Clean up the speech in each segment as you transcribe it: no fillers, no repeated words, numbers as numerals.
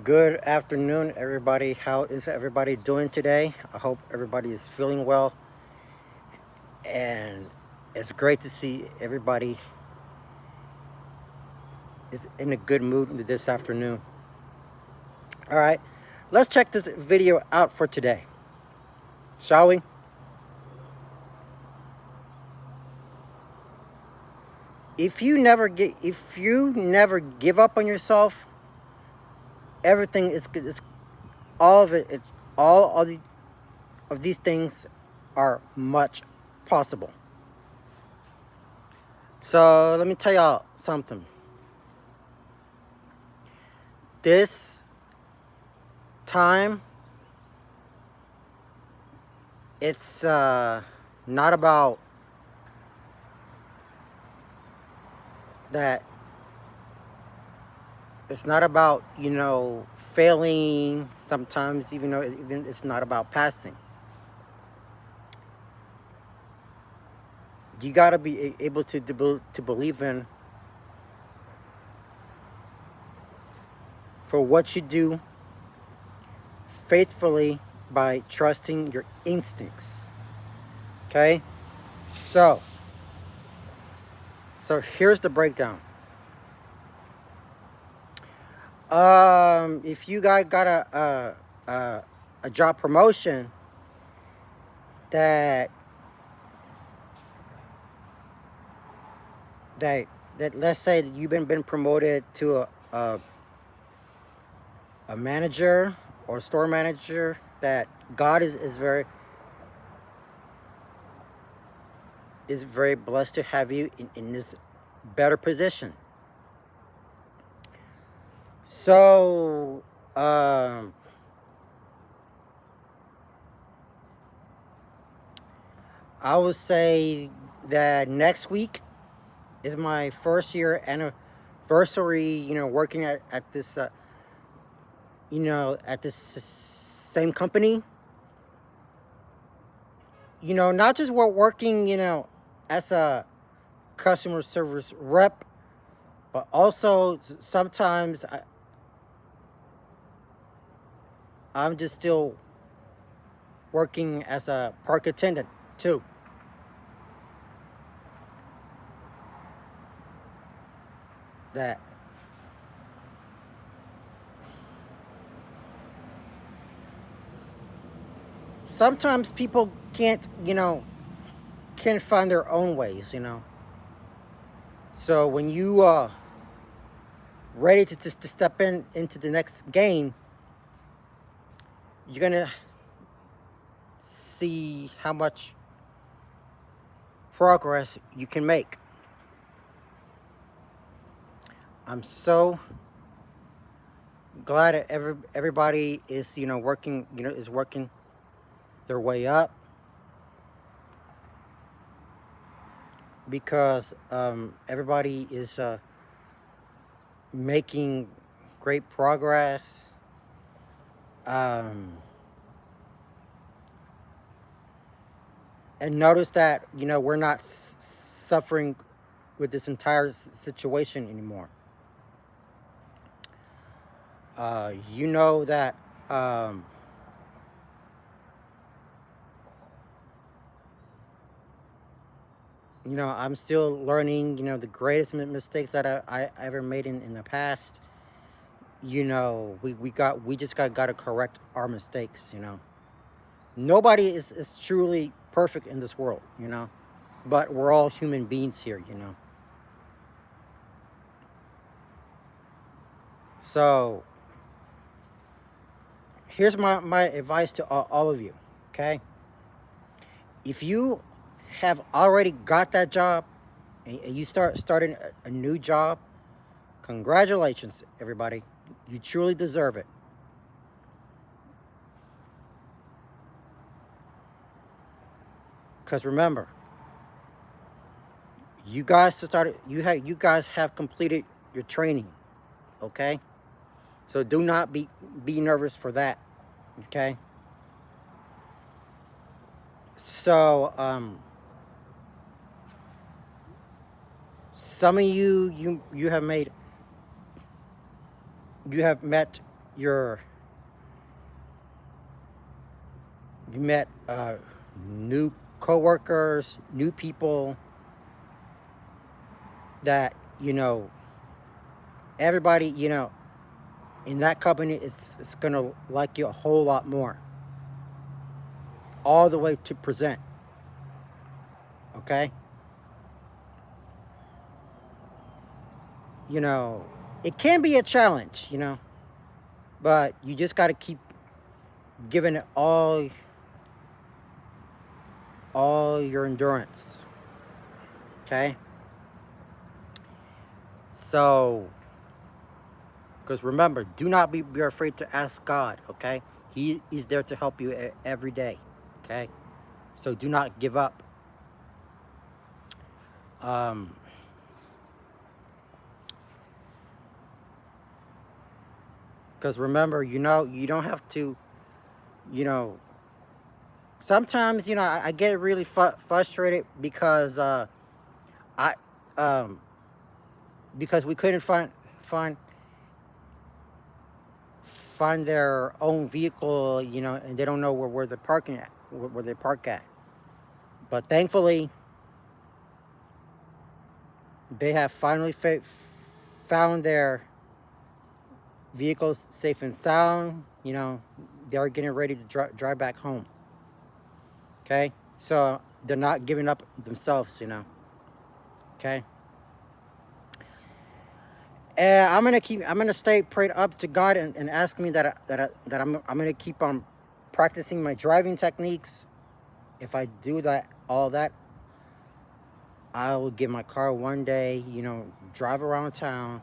Good afternoon, everybody. How is everybody doing today? I hope everybody is feeling well, and it's great to see everybody is in a good mood this afternoon. All right, let's check this video out for today, shall we? If you never give up on yourself, everything is good. It's all of it. It's all of these things are much possible. So let me tell y'all something. This time, it's not about that. It's not about failing sometimes, even though even it's not about passing. You got to be able to believe in for what you do faithfully by trusting your instincts. Okay, so here's the breakdown. If you guys got a job promotion that that let's say that you've been promoted to a manager or store manager, that God is very blessed to have you in this better position. So I would say that next week is my first year anniversary, working at this at this same company. Not just we're working, as a customer service rep, but also sometimes I'm just still working as a park attendant too. That sometimes people can't find their own ways. So when you ready to step into the next game, you're gonna see how much progress you can make. I'm so glad that everybody is working is working their way up, because everybody is making great progress. And notice that we're not suffering with this entire situation anymore. You know that I'm still learning. The greatest mistakes that I ever made in the past. We just got to correct our mistakes. Nobody is truly perfect in this world. But we're all human beings here. So here's my advice to all of you. Okay, if you have already got that job and you starting a new job, congratulations, everybody. You truly deserve it. Because remember, you guys have completed your training. Okay, so do not be nervous for that. Okay, so some of you have met your you met new coworkers, new people that everybody in that company. It's gonna like you a whole lot more, all the way to present. Okay, you know it can be a challenge, but you just got to keep giving it all your endurance. Okay, so because remember, do not be afraid to ask God. Okay, He's there to help you every day. Okay, so do not give up. um because remember, you don't have to, you know sometimes, I get really frustrated because I um because we couldn't find find their own vehicle, and they don't know where they're parking at, where they park at. But thankfully, they have finally found their vehicles safe and sound. They're getting ready to drive back home. Okay, so they're not giving up themselves. Okay, and I'm gonna stay prayed up to God, and ask me that I'm gonna keep on practicing my driving techniques. If I do that, all that, I will get my car one day, drive around town.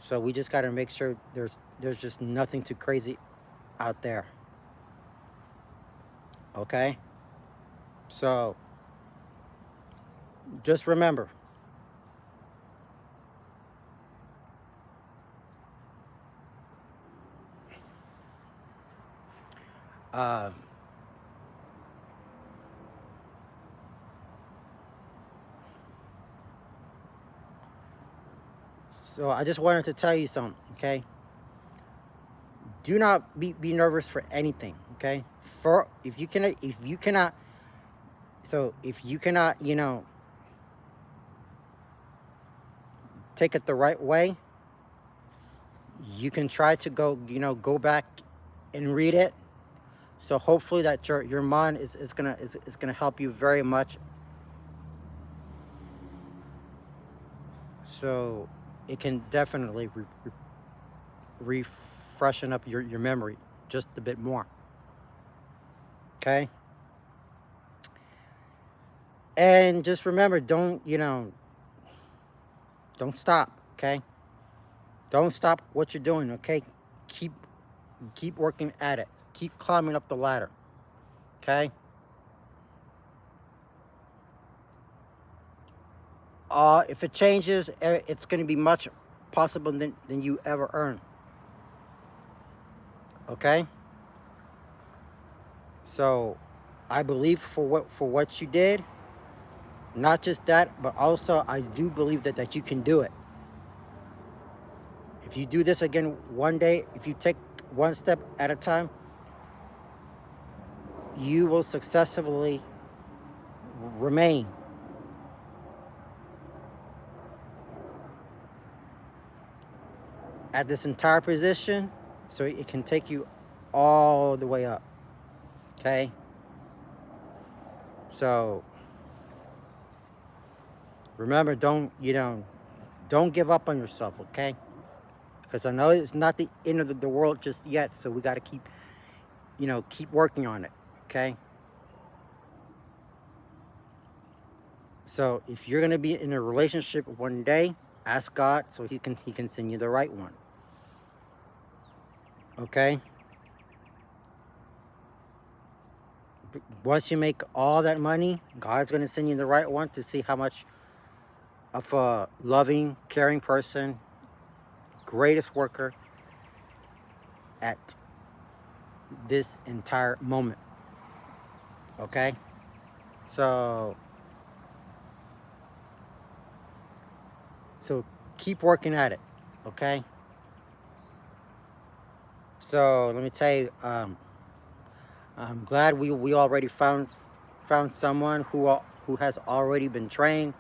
So we just got to make sure there's just nothing too crazy out there. Okay? So just remember, uh, so I just wanted to tell you something. Okay? Do not be nervous for anything. Okay? For if you cannot, take it the right way, you can try to go back and read it. So hopefully that your mind is gonna help you very much. So it can definitely refreshen up your memory just a bit more. Okay, and just remember, don't stop. Okay, don't stop what you're doing. Okay, keep keep working at it. Keep climbing up the ladder. Okay. If it changes, it's going to be much possible than you ever earn. Okay. So I believe for what you did. Not just that, but also I do believe that you can do it. If you do this again one day, if you take one step at a time, you will successfully remain at this entire position, so it can take you all the way up. Okay? So remember, don't give up on yourself, okay? Because I know it's not the end of the world just yet, so we got to keep working on it, okay? So if you're gonna be in a relationship one day, ask God so he can send you the right one. Okay? Once you make all that money, God's gonna send you the right one to see how much of a loving, caring person, greatest worker at this entire moment. Okay? So so keep working at it. Okay? So let me tell you, I'm glad we already found someone who has already been trained.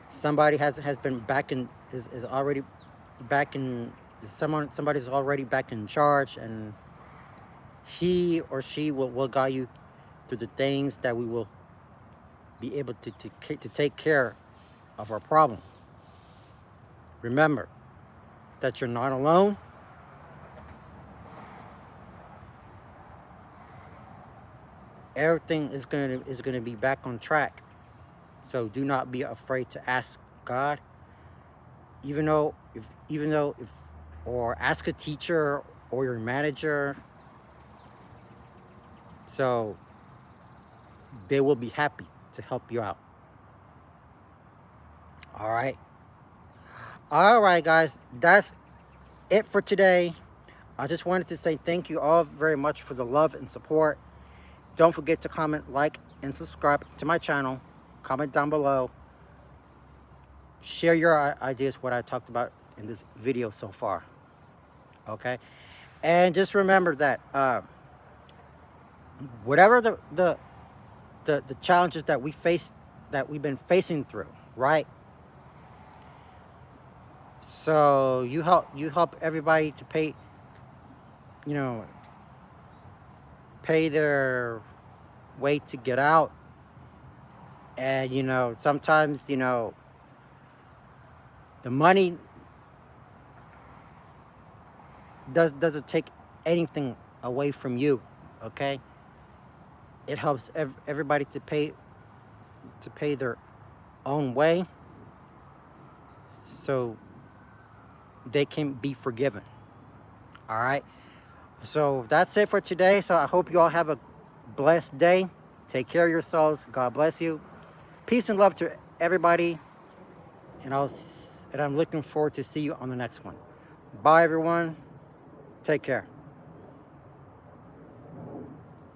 Somebody has been back in is already back in somebody's already back in charge, and he or she will guide you through the things that we will be able to take care of our problem. Remember that you're not alone. Everything is gonna be back on track. So do not be afraid to ask God, even though if or ask a teacher or your manager. So they will be happy to help you out. All right. All right, guys. That's it for today. I just wanted to say thank you all very much for the love and support. Don't forget to comment, like, and subscribe to my channel. Comment down below. Share your ideas, what I talked about in this video so far. Okay? And just remember that whatever the challenges that we've been facing through, right? So you help everybody to you know, pay their way to get out. And sometimes the money doesn't take anything away from you. Okay, it helps everybody to pay their own way, so they can be forgiven. All right, so that's it for today. So I hope you all have a blessed day. Take care of yourselves. God bless you. Peace and love to everybody, and I'm looking forward to see you on the next one. Bye, everyone. Take care.